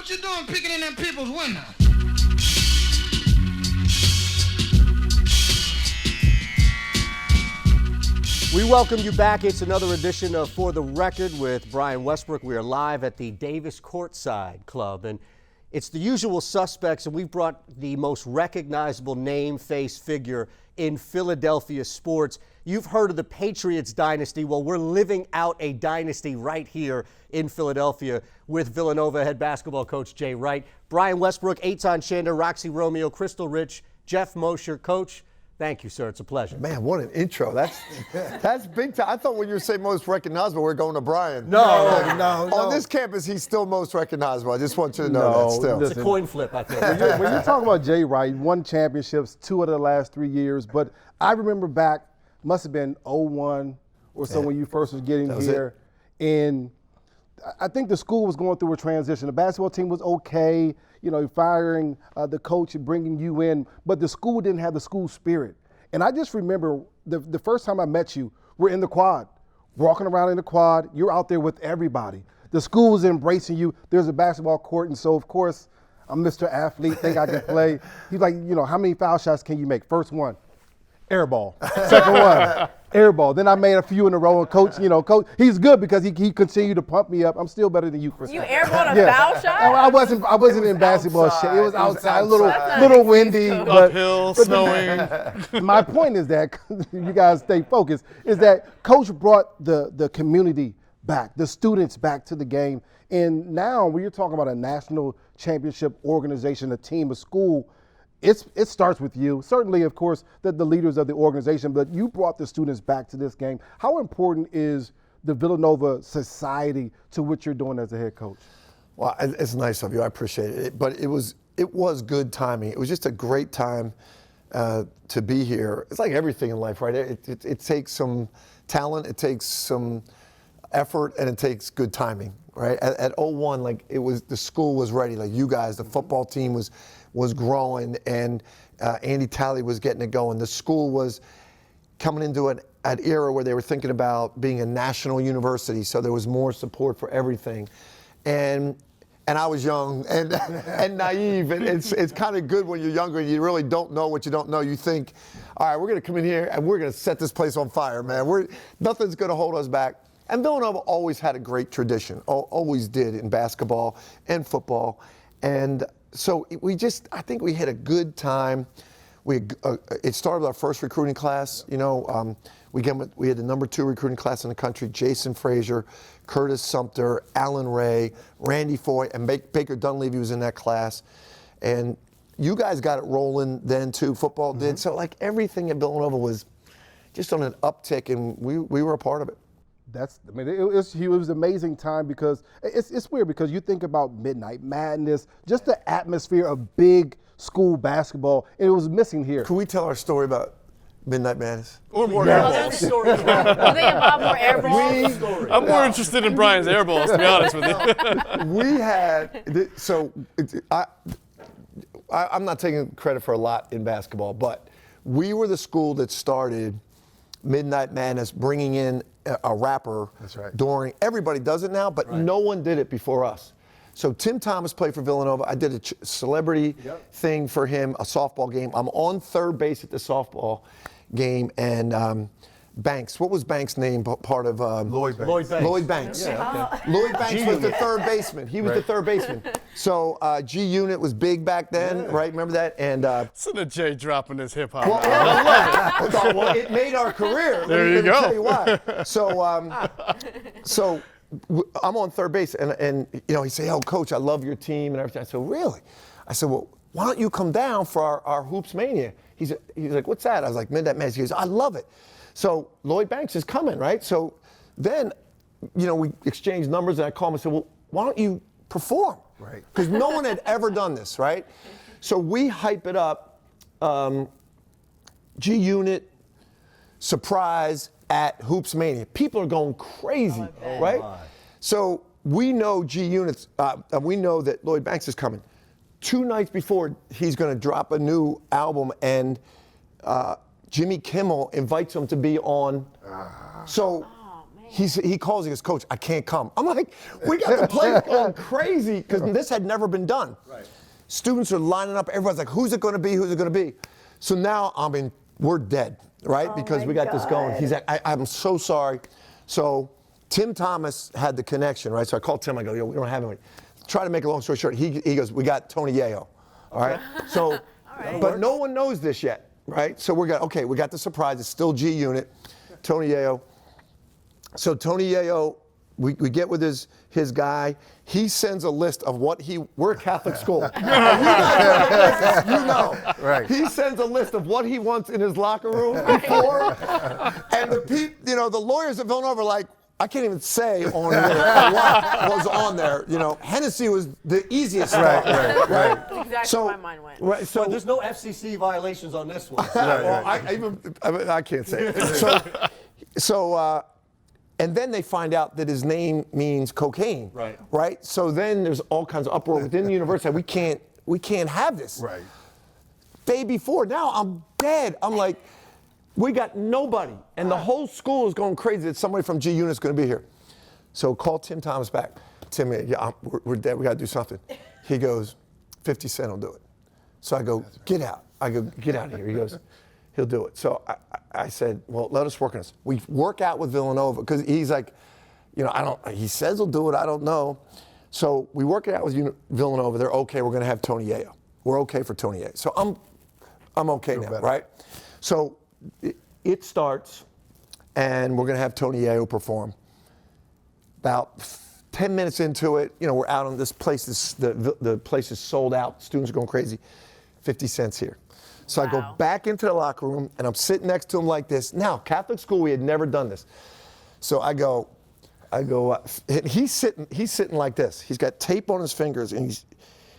What you doing picking in them people's windows? We welcome you back. It's another edition of For the Record with Brian Westbrook. We are live at the Davis Courtside Club, and it's the usual suspects, and we've brought the most recognizable name, face, figure in Philadelphia sports. You've heard of the Patriots dynasty. Well, we're living out a dynasty right here in Philadelphia with Villanova head basketball coach Jay Wright, Brian Westbrook, Eitan Shander, Roxy Romeo, Crystal Rich, Jeff Mosher. Coach, thank you, sir. It's a pleasure. Man, what an intro. That's big time. I thought when you were saying most recognizable, we're going to Brian. No. On this campus, he's still most recognizable. I just want you to know that still. It's a coin flip, I think. When you talk about Jay Wright, won championships 2 out of the last 3 years, but I remember back, must have been 01 or so when you first was getting here. And I think the school was going through a transition. The basketball team was okay, you know, firing the coach and bringing you in, but the school didn't have the school spirit. And I just remember the first time I met you, we're in the quad, walking around in the quad. You're out there with everybody. The school was embracing you. There's a basketball court, and so, of course, I'm Mr. Athlete, think I can play. He's like, you know, how many foul shots can you make? First one, air ball. Second one, air ball. Then I made a few in a row, and coach, he's good because he continued to pump me up. I'm still better than you, Chris. You airballed a foul shot? I wasn't in basketball shape. It was outside, a little windy. Uphill, snowing. My point is that, you guys stay focused, is that Coach brought the community back, the students back to the game. And now when you're talking about a national championship organization, a team, a school, it starts with you. Certainly, of course, the leaders of the organization, but you brought the students back to this game. How important is the Villanova society to what you're doing as a head coach? Well, it's nice of you. I appreciate it. But it was good timing. It was just a great time to be here. It's like everything in life, right? It takes some talent, it takes some effort, and it takes good timing, right? At 01, like the school was ready. Like you guys, the football team was growing, and Andy Talley was getting it going. The school was coming into an era where they were thinking about being a national university, so there was more support for everything. And I was young and naive, and it's kind of good when you're younger and you really don't know what you don't know. You think, all right, we're going to come in here and we're going to set this place on fire, man. Nothing's going to hold us back. And Villanova always had a great tradition, always did in basketball and football. And so I think we had a good time. It started with our first recruiting class. We had the number 2 recruiting class in the country: Jason Frazier, Curtis Sumter, Alan Ray, Randy Foy, and Baker Dunleavy was in that class. And you guys got it rolling then too. Football did. So like everything at Villanova was just on an uptick, and we were a part of it. It was an amazing time because it's weird because you think about Midnight Madness, just the atmosphere of big school basketball, and it was missing here. Can we tell our story about Midnight Madness? Or more airballs. Do they involve more airballs? I'm more interested in Brian's airballs, to be honest with you. We had, I'm not taking credit for a lot in basketball, but we were the school that started Midnight Madness, bringing in a rapper. That's right. During, everybody does it now, but no one did it before us. So Tim Thomas played for Villanova. I did a celebrity thing for him, a softball game. I'm on third base at the softball game, and Banks. What was Banks' name? Part of Lloyd Banks. Lloyd Banks. Yeah, okay. Lloyd Banks was the third baseman. He was the third baseman. So G Unit was big back then, right? Remember that? And Listen to Jay dropping his hip hop. well, it made our career. There you go. Let me tell you why. So I'm on third base, and he said, "Oh, Coach, I love your team and everything." I said, "Really?" I said, "Well, why don't you come down for our Hoops Mania?" He's like, "What's that?" I was like, "Midnight Madness." He goes, "I love it." So Lloyd Banks is coming, right? So then, we exchanged numbers, and I called him and said, "Well, why don't you perform?" Right. Because no one had ever done this, right? So we hype it up. G Unit, surprise at Hoops Mania. People are going crazy, right? So we know G Unit's, we know that Lloyd Banks is coming. 2 nights before, he's going to drop a new album, and Jimmy Kimmel invites him to be on. So He calls, he goes, Coach, I can't come. I'm like, we got the place going crazy because this had never been done. Right. Students are lining up. Everyone's like, who's it going to be? Who's it going to be? So now, we're dead, right? Because we got this going. He's like, I'm so sorry. So Tim Thomas had the connection, right? So I called Tim. I go, yo, we don't have anyone. Try to make a long story short. He goes, we got Tony Yayo. All right. So, but no one knows this yet, right? So we got the surprise. It's still G Unit, Tony Yayo. So Tony Yayo, we get with his guy. He sends a list of we're a Catholic school. You guys know. Right. He sends a list of what he wants in his locker room before. And the lawyers at Villanova are like, I can't even say on there what was on there. Hennessy was the easiest stuff. Right. That's exactly where my mind went. Right, so there's no FCC violations on this one. I can't say it. And then they find out that his name means cocaine. Right. So then there's all kinds of uproar within the university. We can't have this. Right. Day before, now I'm dead. I'm like, we got nobody, and the whole school is going crazy that somebody from G Unit's going to be here. So call Tim Thomas back. Tim, we're dead. We got to do something. He goes, 50 Cent will do it. So I go, get out. I go, get out of here. He goes, he'll do it. So I said, well, let us work on this. We work out with Villanova because he's like, he says he'll do it. I don't know. So we work it out with Villanova. They're okay. We're going to have Tony Yayo. We're okay for Tony Yayo. So I'm okay now, right? So it starts, and we're going to have Tony Yayo perform. About 10 minutes into it, we're out on this place. The place is sold out. Students are going crazy. 50 Cent's here. So I go back into the locker room, and I'm sitting next to him like this. Now, Catholic school, we had never done this. So I go. He's sitting like this. He's got tape on his fingers, and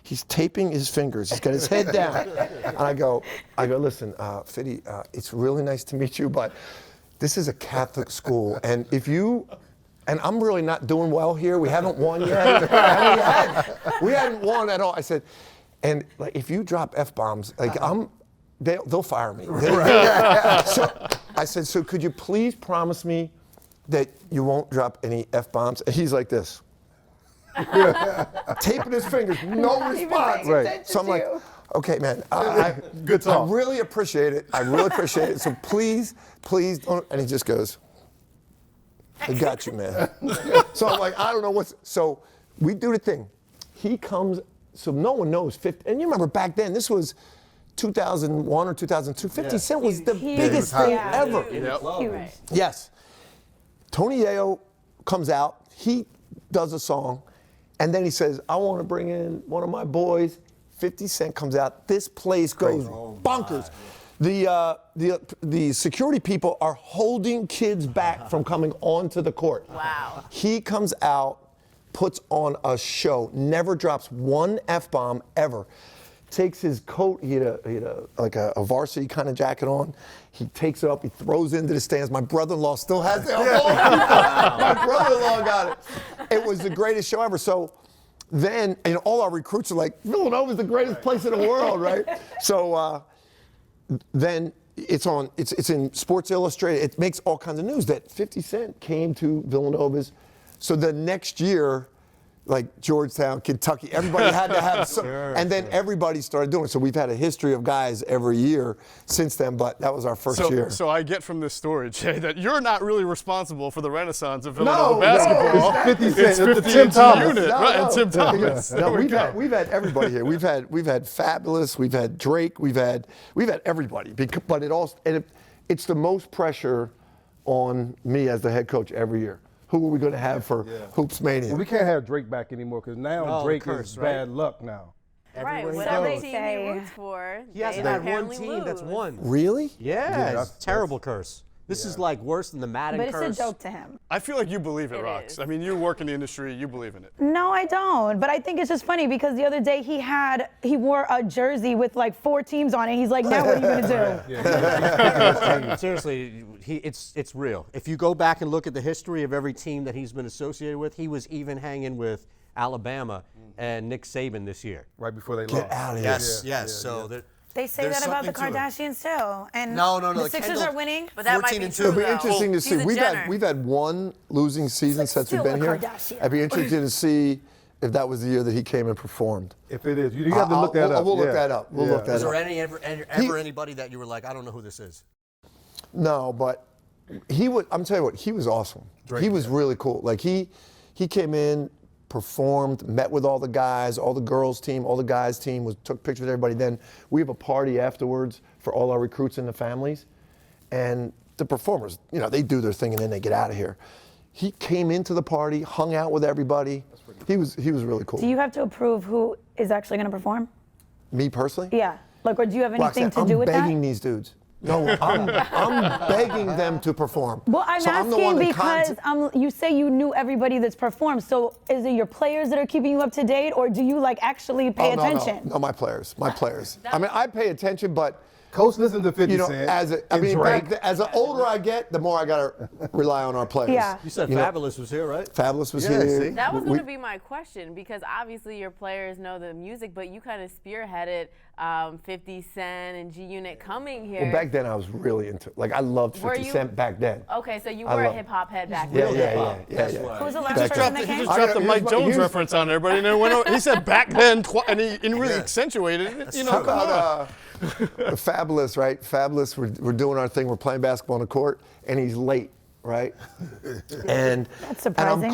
he's taping his fingers. He's got his head down. And I go, listen, Fiddy, it's really nice to meet you, but this is a Catholic school, and and I'm really not doing well here. We haven't won yet. We hadn't won at all. I said, and like if you drop F-bombs, like they'll fire me. So I said, so could you please promise me that you won't drop any F-bombs? And he's like this. Taping his fingers, no response. Right. So I'm like, okay, man, good talk. I really appreciate it. So please don't. And he just goes, I got you, man. So I'm like, I don't know so we do the thing. He comes, so no one knows 50. And you remember back then, this was 2001 or 2002. 50 Cent was the biggest thing ever. Yes. Tony Yayo comes out. He does a song. And then he says, I want to bring in one of my boys. 50 Cent comes out. This place goes bonkers. The security people are holding kids back from coming onto the court. Wow. He comes out, puts on a show, never drops one F-bomb ever. Takes his coat, he had a varsity kind of jacket on. He takes it up, he throws it into the stands. My brother-in-law still has it. My brother-in-law got it. It was the greatest show ever. So then, all our recruits are like, Villanova's the greatest place in the world, right? So then it's in Sports Illustrated. It makes all kinds of news that 50 Cent came to Villanova's. So the next year, like Georgetown, Kentucky, everybody had to have some, and then everybody started doing it. So we've had a history of guys every year since then, but that was our first year. So I get from this story, Jay, that you're not really responsible for the renaissance of Villanova basketball. No, 50 Cent. It's 50 Tim Thomas. Unit, right? And Tim Thomas. No, we've had everybody here. We've had Fabulous. We've had Drake. We've had everybody. But it's the most pressure on me as the head coach every year. Who are we going to have for Hoops Mania? Well, we can't have Drake back anymore because now Drake is bad luck now. Right, whatever team he roots for, he hasn't had one team that's won. Really? Yeah, it's a terrible curse. This is like worse than the Madden curse. But it's a joke to him. I feel like you believe it, Rox. I mean, you work in the industry, you believe in it. No, I don't. But I think it's just funny because the other day he wore a jersey with like 4 teams on it. He's like, now what are you going to do? Seriously, it's real. If you go back and look at the history of every team that he's been associated with, he was even hanging with Alabama and Nick Saban this year. Right before they Get lost. out of here. Yes. So They say There's that about the something to it. Kardashians too. And No, the the Sixers Kendall- are winning. But that might 14 be and true, 2. It'll be though. interesting to see. She's a Jenner. We've had one losing season since we've still been a here. Kardashian. I'd be interested to see if that was the year that he came and performed. If it is, you have to look that up. We'll look Yeah. that up. We'll Yeah. look that Was up. there ever anybody that you were like, I don't know who this is? No, but I'm telling you what, he was awesome. He was really cool. Like he came in, performed, met with all the guys, all the girls team, all the guys team, took pictures with everybody. Then we have a party afterwards for all our recruits and the families. And the performers, they do their thing and then they get out of here. He came into the party, hung out with everybody. He was really cool. Do you have to approve who is actually going to perform? Me personally? Yeah. Like, or do you have anything Roxanne, to do with that? I'm begging these dudes. No, I'm begging them to perform. Well, I'm So the asking one that because you say you knew everybody that's performed. So is it your players that are keeping you up to date, or do you actually pay attention? No, my players. I mean, I pay attention, but Coach listens to 50 Cent. as the older I get, the more I gotta rely on our players. Yeah. You said Fabulous was here, right? Fabulous was Yeah, here. see? That was going to be my question, because obviously your players know the music, but you kind of spearheaded 50 Cent and G-Unit coming here. Well, back then I was really into. I loved Were 50 you? Cent back then. Okay, so you I were a love- hip hop head back Yeah, then. yeah. Who was the last Back person then. that He came? just dropped the Mike Jones here's- reference on everybody, and then went over. He said back then, and he really accentuated it. How about Fabulous, right? Fabulous, we're doing our thing. We're playing basketball on the court, and he's late, right? And That's surprising.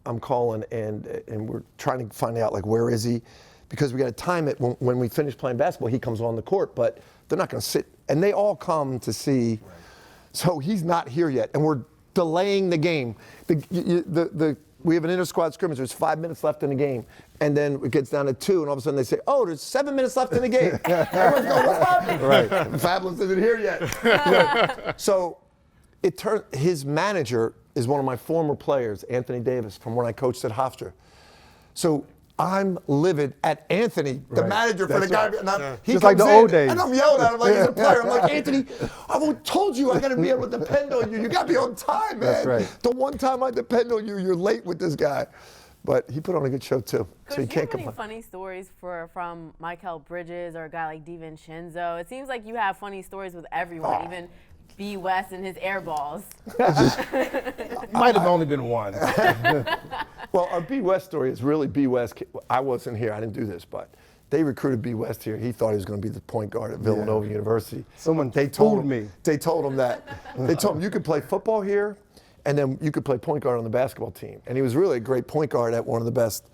I'm calling, and we're trying to find out where is he, because we got to time it when we finish playing basketball. He comes on the court, but they're not going to sit, and they all come to see. So he's not here yet, and we're delaying the game. We have an inter-squad scrimmage. There's 5 minutes left in the game. And then it gets down to 2, and all of a sudden they say, oh, there's 7 minutes left in the game. Everyone's going, what happened? Right. Fabulous isn't here yet. So his manager is one of my former players, Anthony Davis, from when I coached at Hofstra. So I'm livid at Anthony, the Right. manager for That's the guy. right. And he Just comes like the in, old days. and I'm yelling at him like he's a player. I'm like, Anthony, I've told you I got to be able to depend on you. You got to be on time, man. That's right. The one time I depend on you, you're late with this guy. But he put on a good show too, Coach, so you do can't you have any complain. funny stories from Michael Bridges or a guy like DiVincenzo? It seems like you have funny stories with everyone, even B. West and his air balls. Might have only been one. Well, our B. West story is really B. West. I wasn't here. I didn't do this, but they recruited B. West here. He thought he was going to be the point guard at Villanova University. Someone They told told him, me. They told him that. They told him you could play football here, and then you could play point guard on the basketball team. And he was really a great point guard at one of the best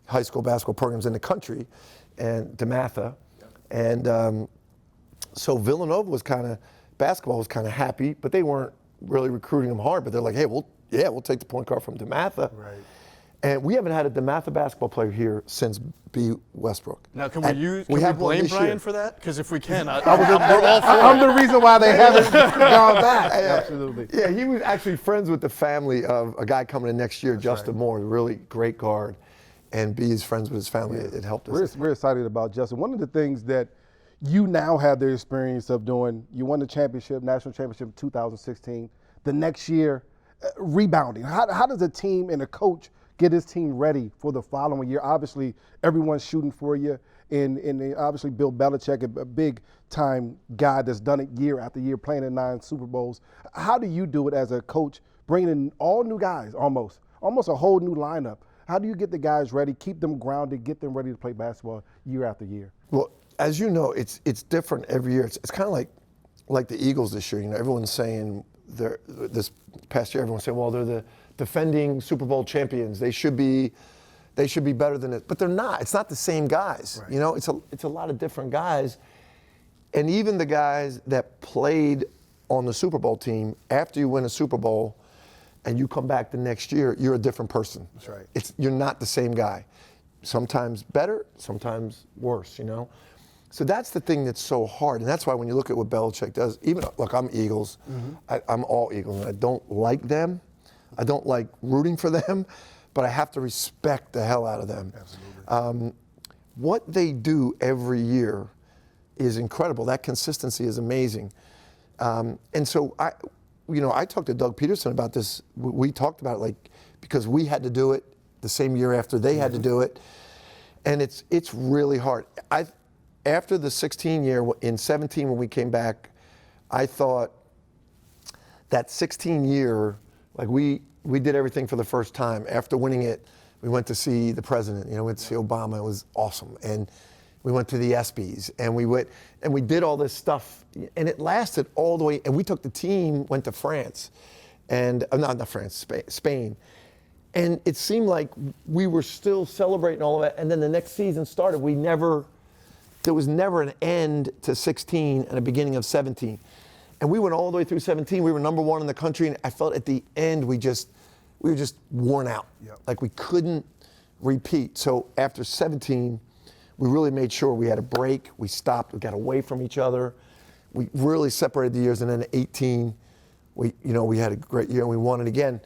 high school basketball programs in the country, and DeMatha. And so Villanova basketball was kind of happy, but they weren't really recruiting him hard. But they're like, hey, we'll take the point guard from DeMatha. Right. And we haven't had a DeMatha basketball player here since B. Westbrook. Now, can And we have one blame this Brian year. for that? Because if we can, we're all for I'm it. the reason why they haven't gone back. Absolutely. Yeah, he was actually friends with the family of a guy coming in next year, Justin Moore, a really great guard. And B is friends with his family. It helped us. We're excited about Justin. One of the things that you now have the experience of doing, you won the championship, national championship in 2016. The next year, rebounding. How does a team and a coach get his team ready for the following year? Obviously, everyone's shooting for you, and obviously Bill Belichick, a big-time guy that's done it year after year, playing in 9 Super Bowls. How do you do it as a coach, bringing in all new guys, almost a whole new lineup? How do you get the guys ready, keep them grounded, get them ready to play basketball year after year? Well, as you know, it's different every year. It's kind of like the Eagles this year. Everyone's saying this past year, everyone's saying, well, they're the defending Super Bowl champions. They should be better than it, but they're not. It's not the same guys. Right. It's a lot of different guys, and even the guys that played on the Super Bowl team, after you win a Super Bowl, and you come back the next year, you're a different person. That's right. You're not the same guy. Sometimes better, sometimes worse. So that's the thing that's so hard, and that's why when you look at what Belichick does, look, I'm Eagles. Mm-hmm. I'm all Eagles, and I don't like them. I don't like rooting for them, but I have to respect the hell out of them. Absolutely. What they do every year is incredible. That consistency is amazing. And so I talked to Doug Peterson about this. We talked about it because we had to do it the same year after they had to do it. And it's really hard. After the 16 year, in 17 when we came back, I thought that 16 year, like we did everything for the first time. After winning it, we went to see the president, we went to see Obama. It was awesome. And we went to the ESPYs, and we did all this stuff, and it lasted all the way. And we took the team, went to France, and not France, Spain. And it seemed like we were still celebrating all of that. And then the next season started. There was never an end to 16 and a beginning of 17. And we went all the way through 17. We were number one in the country. And I felt at the end, we were just worn out. Yep. Like we couldn't repeat. So after 17, we really made sure we had a break. We stopped. We got away from each other. We really separated the years. And then 18, we had a great year and we won it again.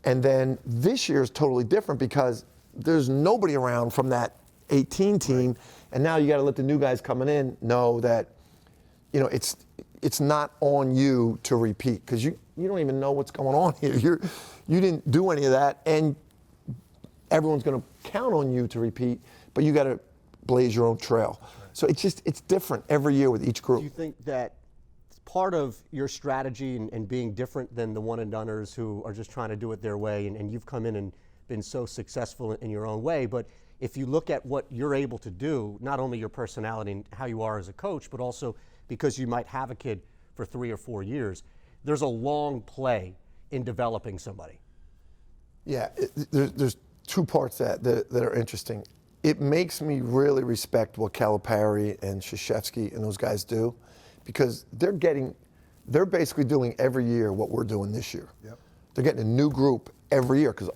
And then this year is totally different because there's nobody around from that 18 team. Right. And now you got to let the new guys coming in know that, it's not on you to repeat because you don't even know what's going on here. You didn't do any of that, and everyone's going to count on you to repeat, but you got to blaze your own trail. Right. So it's different every year with each group. Do you think that part of your strategy and being different than the one-and-doners who are just trying to do it their way, and you've come in and been so successful in your own way, but if you look at what you're able to do, not only your personality and how you are as a coach, but also because you might have a kid for 3 or 4 years, there's a long play in developing somebody. Yeah, there's two parts that are interesting. It makes me really respect what Calipari and Krzyzewski and those guys do, because they're basically doing every year what we're doing this year. Yep. They're getting a new group every year because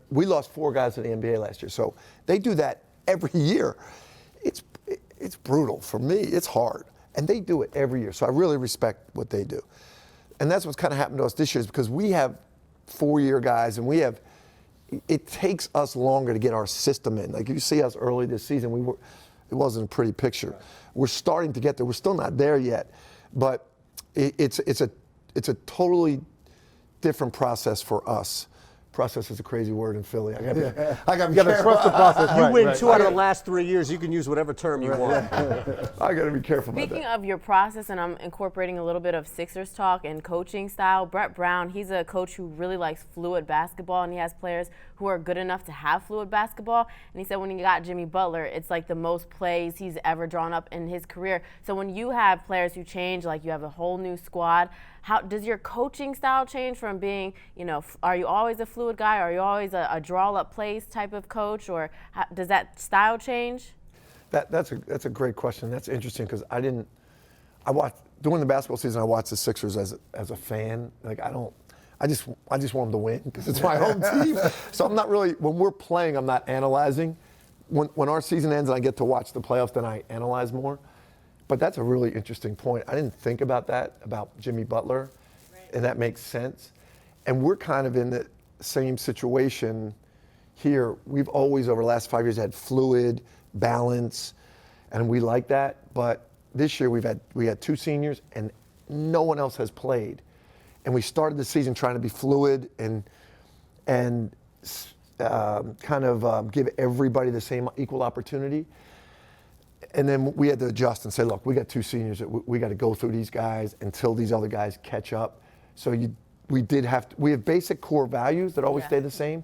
we lost 4 guys to the NBA last year, so they do that every year. It's brutal for me. It's hard, and they do it every year. So I really respect what they do, and that's what's kind of happened to us this year is because we have 4-year guys, and it takes us longer to get our system in. Like you see us early this season, it wasn't a pretty picture. Right. We're starting to get there. We're still not there yet, but it's a totally different process for us. Process is a crazy word in Philly. I got to trust the process. You win 2 out of the last 3 years. You can use whatever term you want. I got to be careful about that. Speaking of your process, and I'm incorporating a little bit of Sixers talk and coaching style, Brett Brown, he's a coach who really likes fluid basketball, and he has players who are good enough to have fluid basketball. And he said when he got Jimmy Butler, it's like the most plays he's ever drawn up in his career. So when you have players who change, like you have a whole new squad, how does your coaching style change from being, are you always a fluid guy? Are you always a draw-up plays type of coach, or does that style change? That's a great question. That's interesting because I watched during the basketball season. I watched the Sixers as a fan. Like I just want them to win because it's my home team. So I'm not really, when we're playing, I'm not analyzing. When our season ends and I get to watch the playoffs, then I analyze more. But that's a really interesting point. I didn't think about that, about Jimmy Butler, right. And that makes sense. And we're kind of in the same situation here. We've always, over the last 5 years, had fluid, balance, and we like that. But this year we had 2 seniors, and no one else has played. And we started the season trying to be fluid and give everybody the same equal opportunity. And then we had to adjust and say, look, we got 2 seniors. We got to go through these guys until these other guys catch up. So we have basic core values that always stay the same.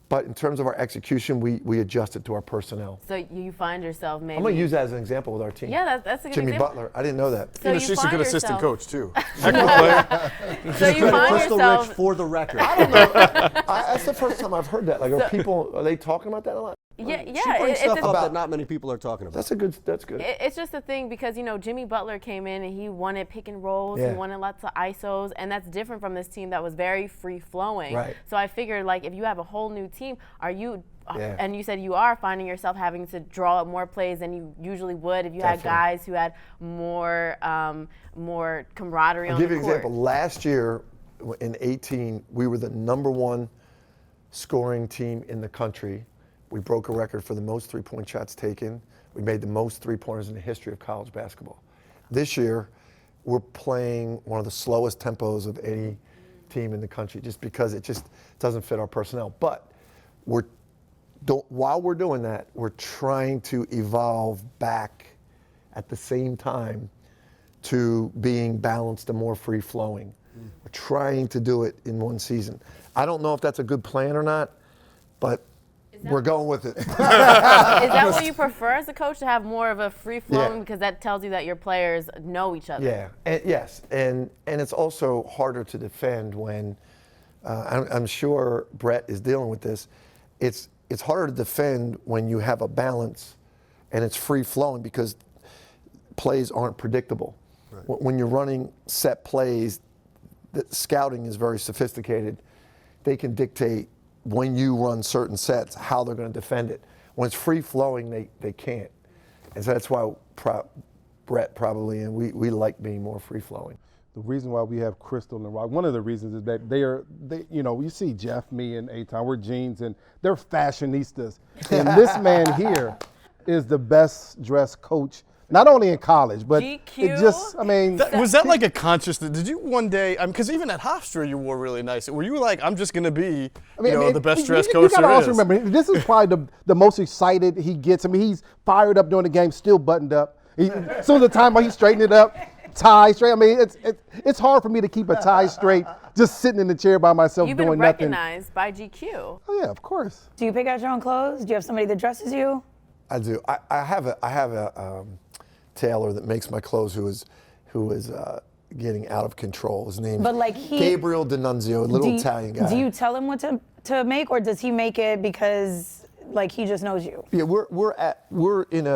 But in terms of our execution, we adjusted to our personnel. So you find yourself maybe. I'm going to use that as an example with our team. Yeah, that's a good Jimmy example. Butler. I didn't know that. So she's a good assistant coach, too. So you find Crystal yourself. Rich for the record. I don't know. That's the first time I've heard that. Like, are they talking about that a lot? Yeah. She brings stuff up that not many people are talking about. That's good. It's just a thing because, Jimmy Butler came in and he wanted pick and rolls. Yeah. He wanted lots of ISOs. And that's different from this team that was very free-flowing. Right. So I figured, like, if you have a whole new team, and you said you are finding yourself having to draw up more plays than you usually would if you had guys who had more camaraderie on the court. I'll give you an example. Last year, in 18, we were the #1 scoring team in the country. We broke a record for the most 3-point shots taken. We made the most 3-pointers in the history of college basketball. This year, we're playing one of the slowest tempos of any team in the country just because it just doesn't fit our personnel. But we're while we're doing that, we're trying to evolve back at the same time to being balanced and more free-flowing. We're trying to do it in one season. I don't know if that's a good plan or not, but we're going with it. Is that what you prefer as a coach, to have more of a free-flowing? Yeah. Because that tells you that your players know each other. Yeah, and, yes, and it's also harder to defend when, I'm sure Brett is dealing with this, it's harder to defend when you have a balance and it's free-flowing because plays aren't predictable. Right. When you're running set plays, the scouting is very sophisticated. They can dictate when you run certain sets how they're going to defend it. When it's free-flowing, they can't. And so that's why Brett probably, and we like being more free-flowing. The reason why we have Crystal and Rock, one of the reasons is that they you see Jeff, me, and Eitan, we're genes, and they're fashionistas. And this man here is the best dressed coach, not only in college, but GQ? it just, I mean. Was that like a conscious, did you one day, because even at Hofstra you wore really nice. Were you like, I'm just going to be the best dressed coach you gotta there also is? remember, this is probably the most excited he gets. I mean, he's fired up during the game, still buttoned up. As soon as the time he straightened it up, tie straight. I mean, it's hard for me to keep a tie straight just sitting in the chair by myself You've doing been nothing. recognized by GQ. Oh yeah, of course. Do you pick out your own clothes? Do you have somebody that dresses you? I do. I have a tailor that makes my clothes who is getting out of control. His name Gabriel D'Annunzio, a little Italian guy. Do you tell him what to make, or does he make it because he just knows you? Yeah, we're in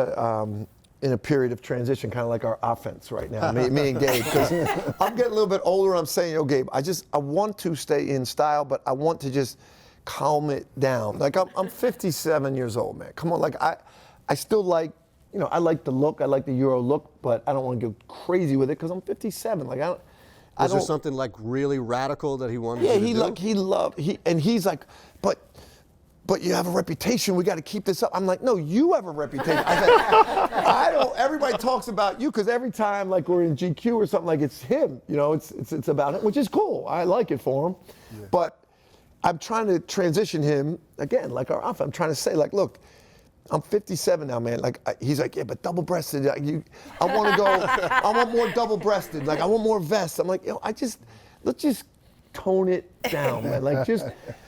a period of transition, kind of like our offense right now, me and Gabe. Because I'm getting a little bit older. I'm saying, Gabe, I want to stay in style, but I want to just calm it down. Like I'm 57 years old, man. Come on, I still like. I like the look, I like the Euro look, but I don't want to go crazy with it because I'm 57. Was there something really radical that he wanted you to do? And he's like, but you have a reputation, we got to keep this up. I'm like, no, you have a reputation. I don't, everybody talks about you because every time we're in GQ or something, it's him, it's about him, which is cool. I like it for him. Yeah. But I'm trying to transition him, again, like our offense. I'm trying to say, look, I'm 57 now, man. He's like, yeah, but double-breasted. I want to go. I want more double-breasted. I want more vests. I'm like, let's just tone it down, man.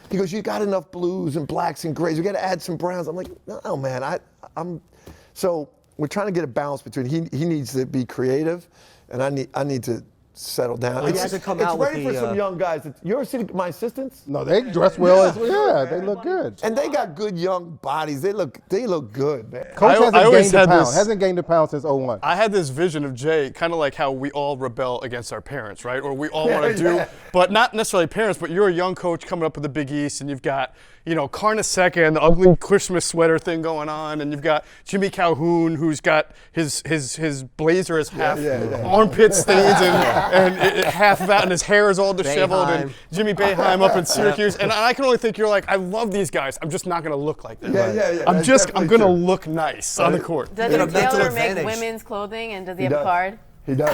He goes, you got enough blues and blacks and grays. We got to add some browns. I'm like, no, man. So we're trying to get a balance between. He needs to be creative, and I need to settle down. Well, it's ready for some young guys. You ever see my assistants? No, they dress well. Yeah, they look good. And they got good young bodies. They look good, man. Coach hasn't gained a pound since 01. I had this vision of Jay, kind of like how we all rebel against our parents, right? Or we all want to do, but not necessarily parents, but you're a young coach coming up with the Big East, and you've got, Carne Seca and the ugly Christmas sweater thing going on, and you've got Jimmy Calhoun, who's got his blazer is half armpit stains and half of that, and his hair is all disheveled, and Jimmy Boeheim up in Syracuse, and I can only think you're like, I love these guys. I'm just not going to look like them. I'm going to look nice on the court. Does your tailor make women's clothing, and does he have a card? He does.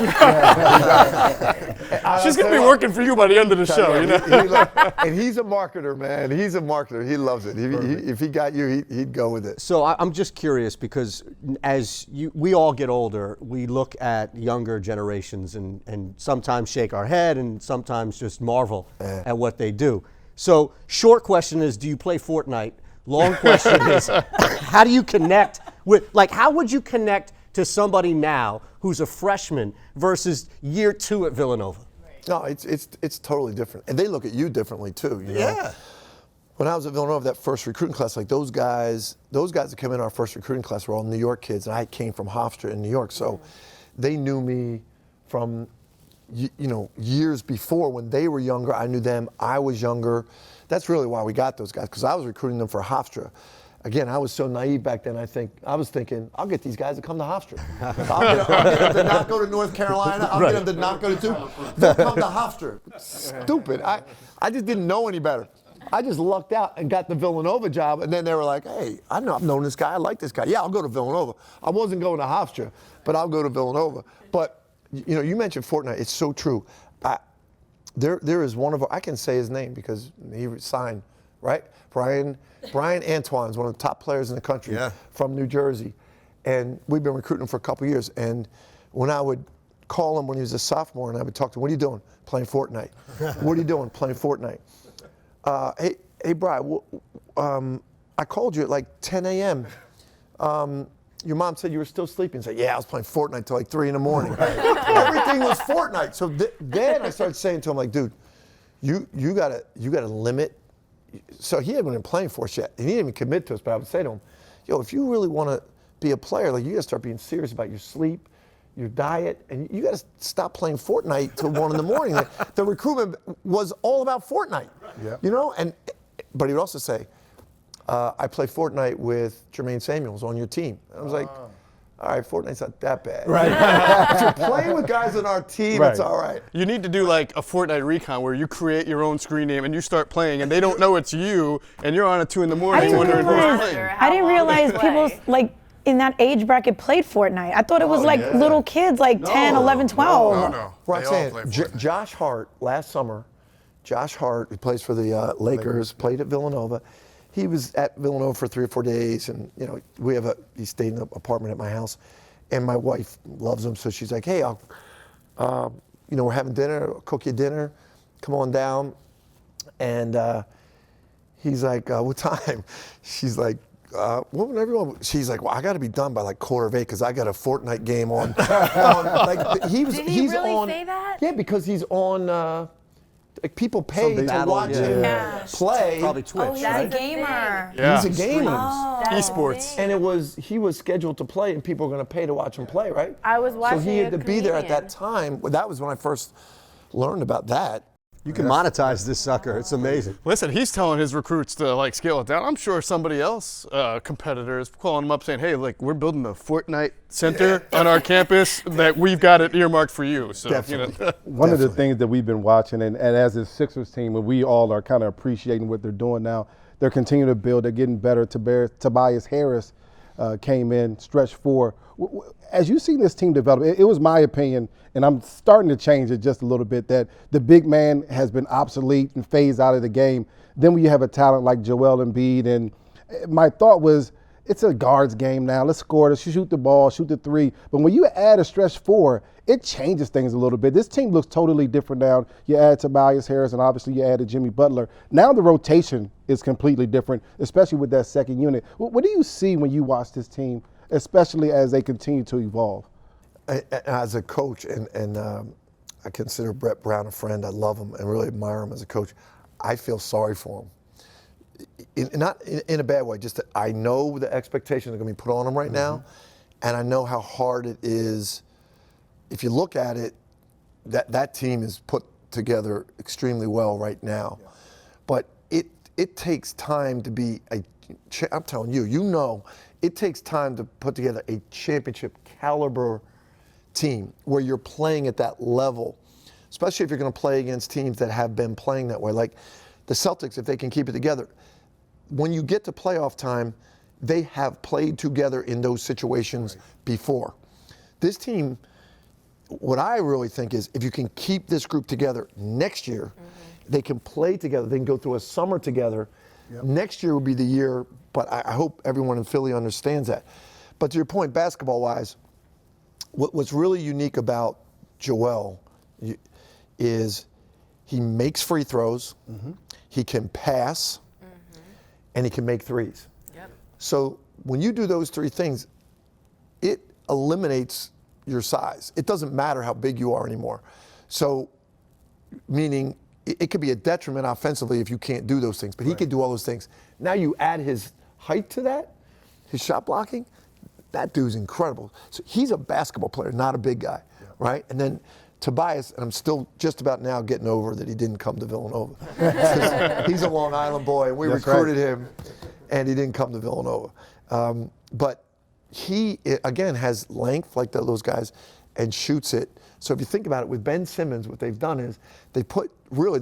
She's going to be working for you by the end of the show, And he's a marketer, man. He's a marketer. He loves it. If he got you, he'd go with it. So I'm just curious because we all get older, we look at younger generations and sometimes shake our head and sometimes just marvel at what they do. So short question is, do you play Fortnite? Long question is, how do you connect with, how would you connect to somebody now who's a freshman versus year 2 at Villanova? No, it's totally different. And they look at you differently too, Yeah. When I was at Villanova, that first recruiting class, those guys that came in our first recruiting class were all New York kids, and I came from Hofstra in New York, so they knew me from years before. When they were younger, I knew them. I was younger. That's really why we got those guys, because I was recruiting them for Hofstra. Again, I was so naive back then. I was thinking, I'll get these guys to come to Hofstra. I'll get them to not go to North Carolina. I'll get them to not go to Duke. They'll come to Hofstra. Stupid. I just didn't know any better. I just lucked out and got the Villanova job, and then they were like, hey, I've known this guy. I like this guy. Yeah, I'll go to Villanova. I wasn't going to Hofstra, but I'll go to Villanova. But, you mentioned Fortnite. It's so true. There is one of our, I can say his name because he signed right? Brian Antoine's one of the top players in the country from New Jersey. And we've been recruiting him for a couple years. And when I would call him when he was a sophomore and I would talk to him, what are you doing? Playing Fortnite. What are you doing? Playing Fortnite. Hey, Brian, I called you at like 10 a.m. Your mom said you were still sleeping. I said, yeah, I was playing Fortnite till like 3 in the morning. Everything was Fortnite. So then I started saying to him, like, dude, you gotta limit. So he hadn't been playing for us yet, and he didn't even commit to us. But I would say to him, yo, if you really want to be a player, like, you gotta start being serious about your sleep, your diet, and you gotta stop playing Fortnite till 1 in the morning. The recruitment was all about Fortnite, you know. But he would also say, I play Fortnite with Jermaine Samuels on your team. And I was like, all right, Fortnite's not that bad. Right. If you're playing with guys on our team, it's all right. You need to do like a Fortnite recon where you create your own screen name and you start playing and they don't know it's you and you're on at 2 in the morning wondering who's playing. I didn't realize people like in that age bracket played Fortnite. I thought it was little kids like 10, 11, 12. No. Roxanne, Josh Hart, last summer, Josh Hart, who plays for the Lakers, played at Villanova. He was at Villanova for 3 or 4 days, and you know he stayed in an apartment at my house, and my wife loves him, so she's like, hey, we're having dinner, I'll cook you dinner, come on down, and he's like, what time? She's like, whenever you want. She's like, well, I got to be done by like 7:45 because I got a Fortnite game on. Did he really say that? Yeah, because he's on. Like people pay to watch him play. Probably Twitch. Oh, he's a gamer. Yeah. He's a gamer. Esports. And he was scheduled to play, and people were going to pay to watch him play, right? I was watching. So he had to be there at that time. Well, that was when I first learned about that. You can monetize this sucker. It's amazing. Listen, he's telling his recruits to like scale it down. I'm sure somebody else, competitors, calling him up saying, "Hey, like we're building a Fortnite center on our campus that we've got it earmarked for you." So, Definitely. One of the things that we've been watching, and as a Sixers team, and we all are kind of appreciating what they're doing now. They're continuing to build. They're getting better. Tobias Harris came in, stretch 4. As you see this team develop, it was my opinion, and I'm starting to change it just a little bit, that the big man has been obsolete and phased out of the game. Then when you have a talent like Joel Embiid, and my thought was, it's a guards game now. Let's score. Let's shoot the ball, shoot the 3. But when you add a stretch 4, it changes things a little bit. This team looks totally different now. You add Tobias Harris, and obviously you added Jimmy Butler. Now the rotation is completely different, especially with that second unit. What do you see when you watch this team, especially as they continue to evolve? As a coach, and I consider Brett Brown a friend. I love him and really admire him as a coach. I feel sorry for him. Not in a bad way, just that I know the expectations are going to be put on him right now, and I know how hard it is. If you look at it, that team is put together extremely well right now, but it takes time to be I'm telling you, it takes time to put together a championship caliber team where you're playing at that level, especially if you're going to play against teams that have been playing that way, like the Celtics. If they can keep it together, when you get to playoff time, they have played together in those situations before. This team, what I really think is, if you can keep this group together next year, they can play together, they can go through a summer together. Next year will be the year, but I hope everyone in Philly understands that. But to your point, basketball-wise, what's really unique about Joel is he makes free throws, he can pass, and he can make threes. So when you do those 3 things, it eliminates your size. It doesn't matter how big you are anymore. So, meaning it could be a detriment offensively if you can't do those things, but he can do all those things. Now you add his height to that, his shot blocking, that dude's incredible. So he's a basketball player, not a big guy, right? And then Tobias, and I'm still just about now getting over that he didn't come to Villanova. He's a Long Island boy, and we recruited him, and he didn't come to Villanova. But he, again, has length like those guys and shoots it. So if you think about it, with Ben Simmons, what they've done is they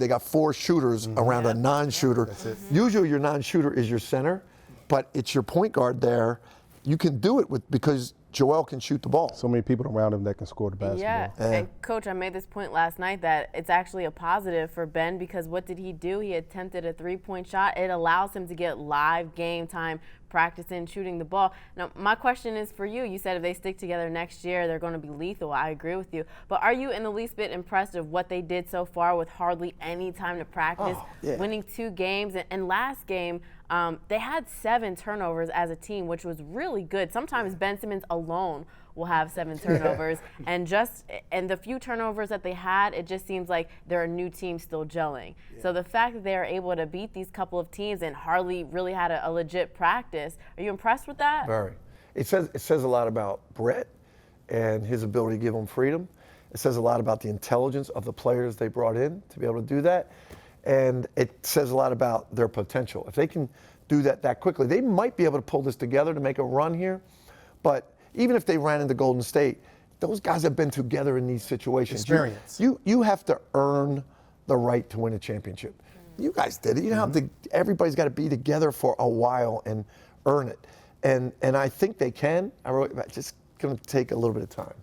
got 4 shooters around a non-shooter. Usually your non-shooter is your center, but it's your point guard there. You can do it because Joel can shoot the ball. So many people around him that can score the basketball. Yeah, and Coach, I made this point last night that it's actually a positive for Ben because what did he do? He attempted a three-point shot. It allows him to get live game time practicing shooting the ball. Now, my question is for you. You said if they stick together next year, they're going to be lethal. I agree with you. But are you in the least bit impressed of what they did so far with hardly any time to practice, winning 2 games? And last game, they had 7 turnovers as a team, which was really good. Sometimes Ben Simmons alone will have 7 turnovers, and the few turnovers that they had, it just seems like they're a new team still gelling. So the fact that they are able to beat these couple of teams and hardly really had a legit practice, are you impressed with that? Very. It says a lot about Brett and his ability to give them freedom. It says a lot about the intelligence of the players they brought in to be able to do that. And it says a lot about their potential. If they can do that quickly, they might be able to pull this together to make a run here. But even if they ran into Golden State, those guys have been together in these situations. Experience. You have to earn the right to win a championship. You guys did it. You know, everybody's got to be together for a while and earn it. And I think they can. It's just going to take a little bit of time.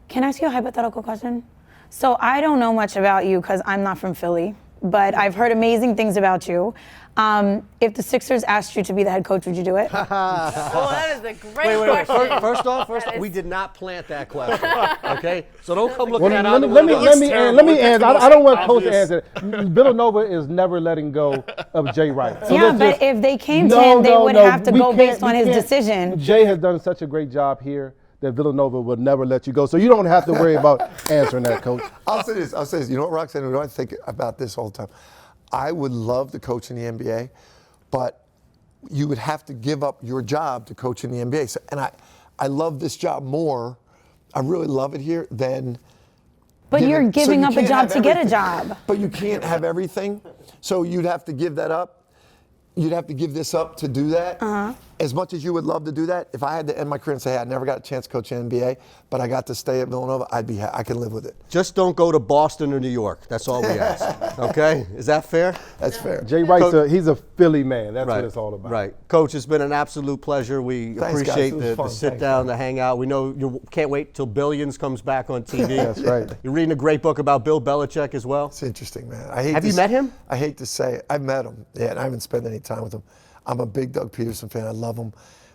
Can I ask you a hypothetical question? So I don't know much about you because I'm not from Philly, but I've heard amazing things about you. If the Sixers asked you to be the head coach, would you do it? Oh, that is a great question. First off, we did not plant that question. Okay, so don't come looking at Let me answer. I don't want Coach to answer. Villanova is never letting go of Jay Wright. So yeah, but if they came to him, they would have to go based on his decision. Jay has done such a great job here that Villanova would never let you go. So you don't have to worry about answering that, Coach. I'll say this. You know what, Roxanne? I think about this all the time. I would love to coach in the NBA, but you would have to give up your job to coach in the NBA. So, and I love this job more. I really love it here than. But you're giving up a job to get a job. But you can't have everything. So you'd have to give that up. You'd have to give this up to do that. As much as you would love to do that, if I had to end my career and say, hey, I never got a chance to coach in the NBA, but I got to stay at Villanova, I can live with it. Just don't go to Boston or New York. That's all we ask. Okay? Is that fair? That's fair. Jay Wright, he's a Philly man. That's what it's all about. Right. Coach, it's been an absolute pleasure. We appreciate the sit down, the hangout. We know you can't wait till Billions comes back on TV. That's right. You're reading a great book about Bill Belichick as well. It's interesting, man. Have you met him? I hate to say it. I've met him. Yeah, and I haven't spent any time with him. I'm a big Doug Peterson fan. I love him.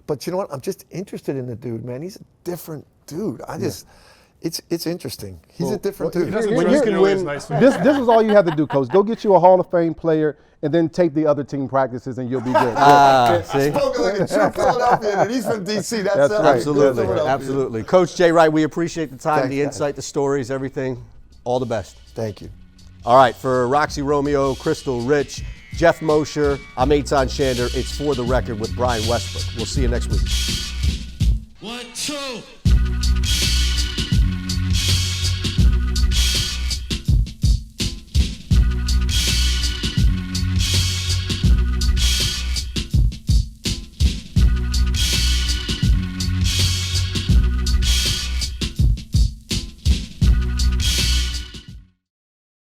But you know what? I'm just interested in the dude, man. He's a different dude. It's interesting. He's a different dude. When you can win, this is all you have to do, Coach. Go get you a Hall of Fame player and then take the other team practices and you'll be good. See? Spoken like a true Philadelphian, and he's from D.C. That's right. Absolutely. Coach Jay Wright, we appreciate the time, the insight, the stories, everything. All the best. Thank you. All right, for Roxy Romeo, Crystal Rich, Jeff Mosher, I'm Eitan Shander. It's For the Record with Brian Westbrook. We'll see you next week. 1, 2.